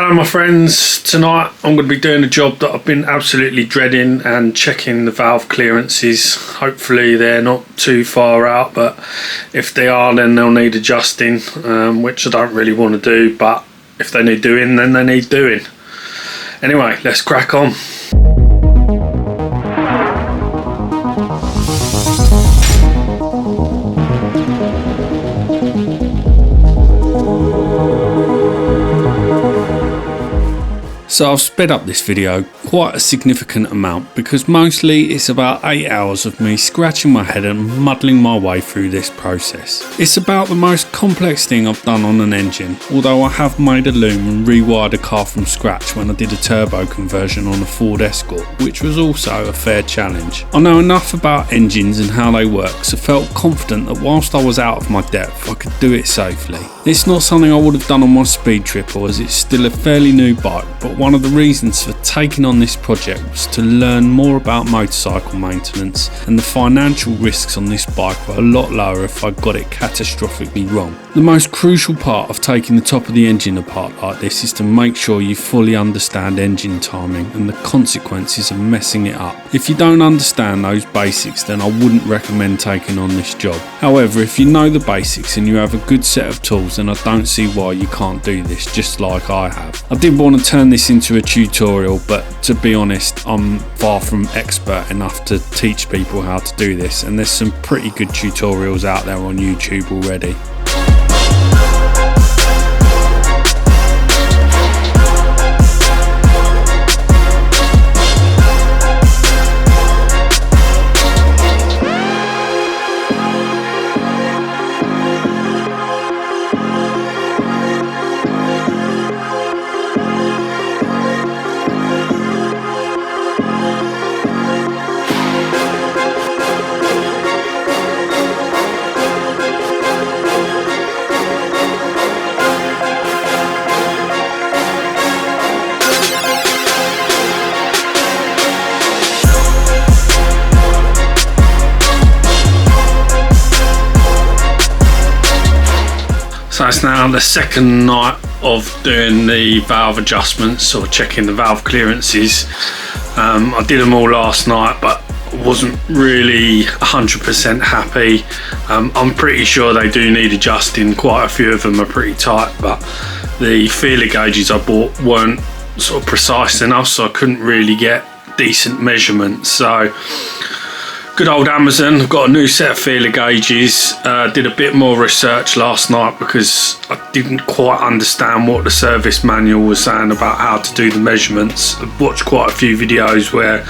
Hello my friends, tonight I'm going to be doing a job that I've been absolutely dreading and checking the valve clearances. Hopefully they're not too far out, but if they are then they'll need adjusting, which I don't really want to do, but if they need doing then they need doing. Anyway, let's crack on. So I've sped up this video quite a significant amount because mostly it's about 8 hours of me scratching my head and muddling my way through this process. It's about the most complex thing I've done on an engine, although I have made a loom and rewired a car from scratch when I did a turbo conversion on a Ford Escort, which was also a fair challenge. I know enough about engines and how they work, so felt confident that whilst I was out of my depth I could do it safely. It's not something I would have done on my speed triple as it's still a fairly new bike, but one of the reasons for taking on this project was to learn more about motorcycle maintenance, and the financial risks on this bike were a lot lower if I got it catastrophically wrong. The most crucial part of taking the top of the engine apart like this is to make sure you fully understand engine timing and the consequences of messing it up. If you don't understand those basics, then I wouldn't recommend taking on this job. However, if you know the basics and you have a good set of tools, then I don't see why you can't do this just like I have. I did want to turn this into a tutorial, but to be honest, I'm far from expert enough to teach people how to do this, and there's some pretty good tutorials out there on YouTube already. So it's now the second night of doing the valve adjustments or checking the valve clearances. I did them all last night, but wasn't really 100% happy. I'm pretty sure they do need adjusting. Quite a few of them are pretty tight, but the feeler gauges I bought weren't sort of precise enough, so I couldn't really get decent measurements. So good old Amazon, I've got a new set of feeler gauges. Did a bit more research last night because I didn't quite understand what the service manual was saying about how to do the measurements. I've watched quite a few videos where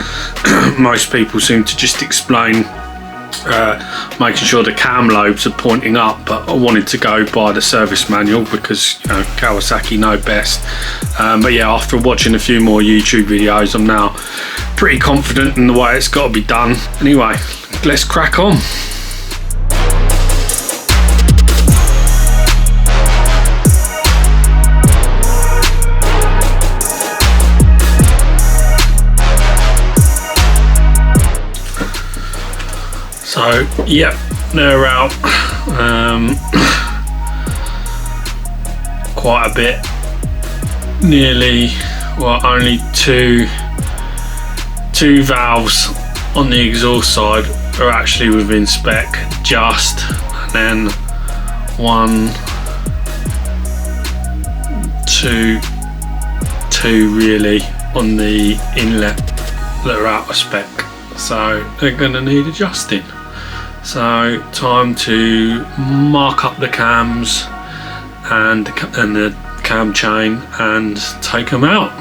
most people seem to just explain making sure the cam lobes are pointing up, but I wanted to go by the service manual because Kawasaki know best. But yeah, after watching a few more YouTube videos, I'm now pretty confident in the way it's got to be done. Anyway, let's crack on. So, yep, they're out. Quite a bit. Nearly, well, only two valves on the exhaust side are actually within spec, just, and then one, two really on the inlet that are out of spec. So they're going to need adjusting. So time to mark up the cams and the cam chain and take them out.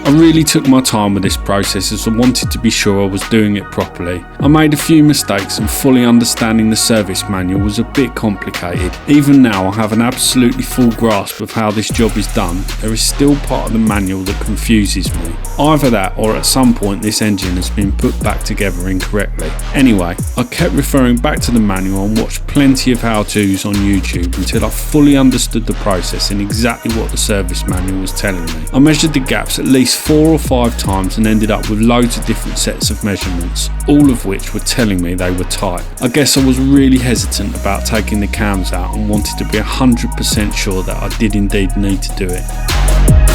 I really took my time with this process as I wanted to be sure I was doing it properly. I made a few mistakes and fully understanding the service manual was a bit complicated. Even now I have an absolutely full grasp of how this job is done, there is still part of the manual that confuses me. Either that or at some point this engine has been put back together incorrectly. Anyway, I kept referring back to the manual and watched plenty of how-tos on YouTube until I fully understood the process and exactly what the service manual was telling me. I measured the gaps at least 4 or 5 times and ended up with loads of different sets of measurements, all of which were telling me they were tight. I guess I was really hesitant about taking the cams out and wanted to be 100% sure that I did indeed need to do it.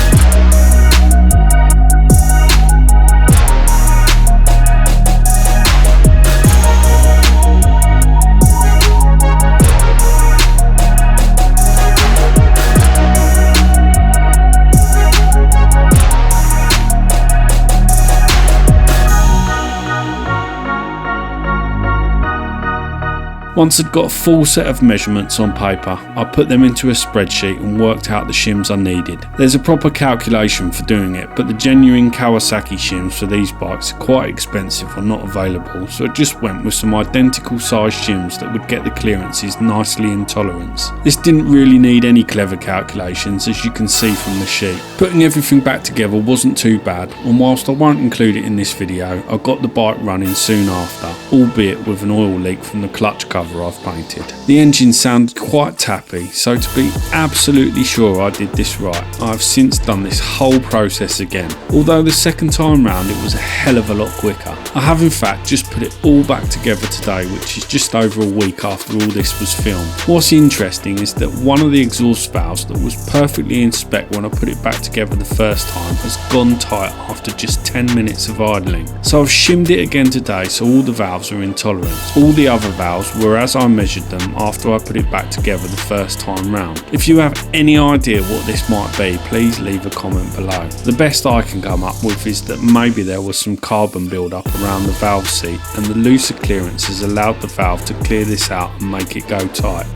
Once I'd got a full set of measurements on paper, I put them into a spreadsheet and worked out the shims I needed. There's a proper calculation for doing it, but the genuine Kawasaki shims for these bikes are quite expensive or not available, so I just went with some identical size shims that would get the clearances nicely in tolerance. This didn't really need any clever calculations, as you can see from the sheet. Putting everything back together wasn't too bad, and whilst I won't include it in this video, I got the bike running soon after, albeit with an oil leak from the clutch cover I've painted. The engine sounded quite tappy, so to be absolutely sure I did this right, I have since done this whole process again, although the second time round it was a hell of a lot quicker. I have in fact just put it all back together today, which is just over a week after all this was filmed. What's interesting is that one of the exhaust valves that was perfectly in spec when I put it back together the first time has gone tight after just 10 minutes of idling. So I've shimmed it again today so all the valves are in tolerance. All the other valves were as I measured them after I put it back together the first time round. If you have any idea what this might be, please leave a comment below. The best I can come up with is that maybe there was some carbon build-up around the valve seat and the looser clearance has allowed the valve to clear this out and make it go tight.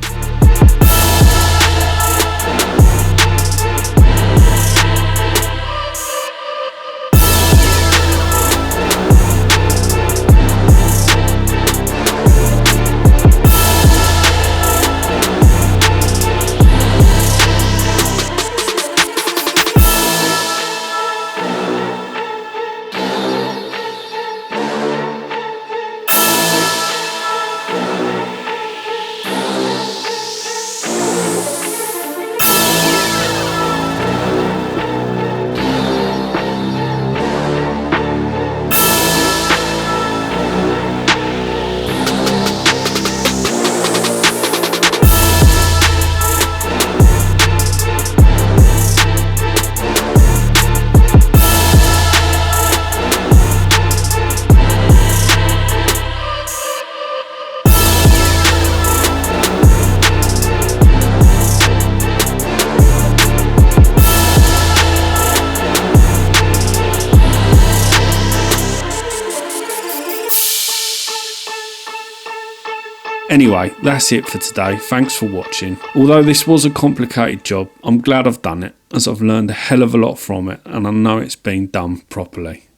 Anyway, that's it for today. Thanks for watching. Although this was a complicated job, I'm glad I've done it, as I've learned a hell of a lot from it and I know it's been done properly.